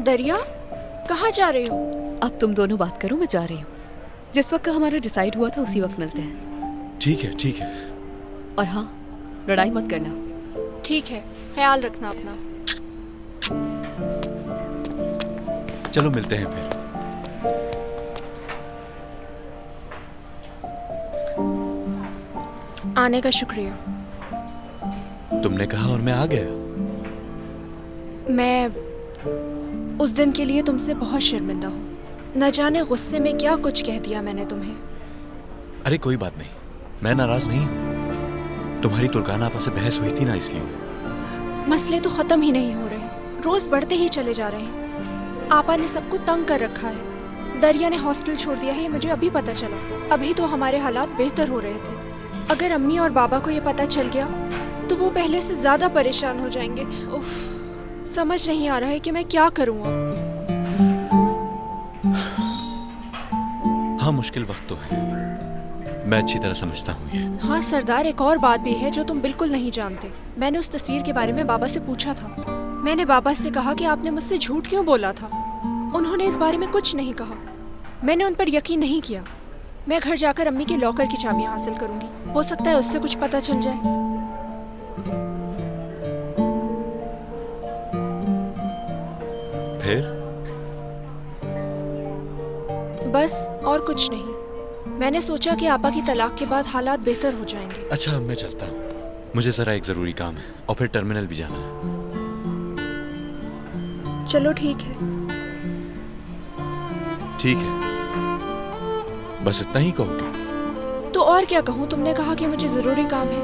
दरिया, कहाँ जा रही हो? अब तुम दोनों बात करो, मैं जा रही हूँ। जिस वक्त का हमारा डिसाइड हुआ था उसी वक्त मिलते हैं। ठीक है, ठीक है। और हाँ, लड़ाई मत करना। ठीक है, ख्याल रखना अपना। चलो मिलते हैं फिर। आने का शुक्रिया। तुमने कहा और मैं आ गया। मैं उस दिन के लिए तुमसे बहुत शर्मिंदा हूँ। न जाने गुस्से में क्या कुछ कह दिया मैंने तुम्हें। अरे कोई बात नहीं, मैं नाराज नहीं हूँ। तुम्हारी तुर्काना आपस से बहस हुई थी ना, इसलिए। मसले तो खत्म ही नहीं हो रहे, रोज बढ़ते ही चले जा रहे हैं। आपा ने सबको तंग कर रखा है। दरिया ने हॉस्टल छोड़ दिया है, ये मुझे अभी पता चला। अभी तो हमारे हालात बेहतर हो रहे थे। अगर अम्मी और बाबा को ये पता चल गया तो वो पहले से ज्यादा परेशान हो जाएंगे। उफ, समझ नहीं आ रहा है कि मैं क्या करूँ अब। हाँ, मुश्किल वक्त तो है, मैं अच्छी तरह समझता हूँ ये। हाँ सरदार, एक और बात भी है जो तुम बिल्कुल नहीं जानते। मैंने उस तस्वीर के बारे में बाबा से पूछा था। मैंने बाबा से कहा कि आपने मुझसे झूठ क्यों बोला था। उन्होंने इस बारे में कुछ नहीं कहा। मैंने उन पर यकीन नहीं किया। मैं घर जाकर अम्मी के लॉकर की चाबियां हासिल करूंगी, हो सकता है उससे कुछ पता चल जाए। फिर बस और कुछ नहीं। मैंने सोचा कि आपा की तलाक के बाद हालात बेहतर हो जाएंगे। अच्छा, मैं चलता हूँ, मुझे जरा एक जरूरी काम है और फिर टर्मिनल भी जाना है। चलो ठीक है। ठीक है, बस इतना ही कहोगे? तो और क्या कहूँ, तुमने कहा कि मुझे जरूरी काम है।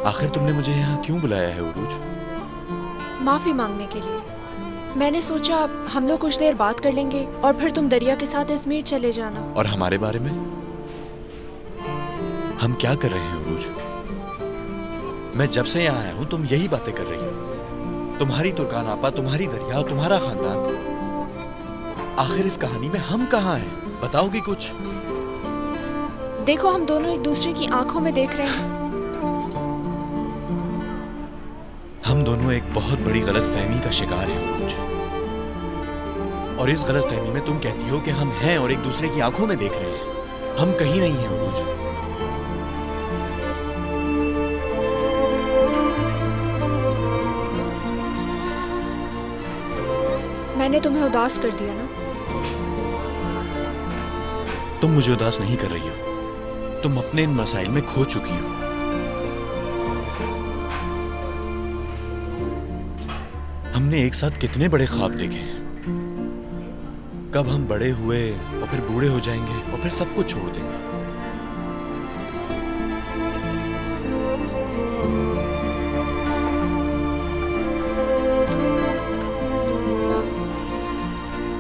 आखिर तुमने मुझे यहाँ क्यों बुलाया है उरूज? माफी मांगने के लिए। मैंने सोचा हम लोग कुछ देर बात कर लेंगे और फिर तुम दरिया के साथ इजमीर चले जाना। और हमारे बारे में? हम क्या कर रहे हैं उरूज? मैं जब से यहाँ आया हूँ तुम यही बातें कर रही हो। तुम्हारी तुर्कान आपा, तुम्हारी दरिया, तुम्हारा खानदान। आखिर इस कहानी में हम कहाँ हैं? बताओगी कुछ? देखो, हम दोनों एक दूसरे की आंखों में देख रहे हैं। हम दोनों एक बहुत बड़ी गलतफहमी का शिकार हैं उरूज। और इस गलतफहमी में तुम कहती हो कि हम हैं और एक दूसरे की आंखों में देख रहे हैं। हम कहीं नहीं हैं उरूज। मैंने तुम्हें उदास कर दिया ना? तुम मुझे उदास नहीं कर रही हो, तुम अपने इन मसाइल में खो चुकी हो। हमने एक साथ कितने बड़े ख्वाब देखे हैं। कब हम बड़े हुए और फिर बूढ़े हो जाएंगे और फिर सब कुछ छोड़ देंगे।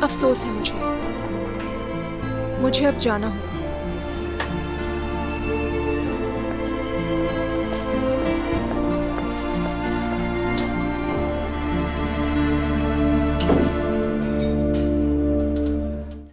अफसोस है मुझे अब जाना होगा।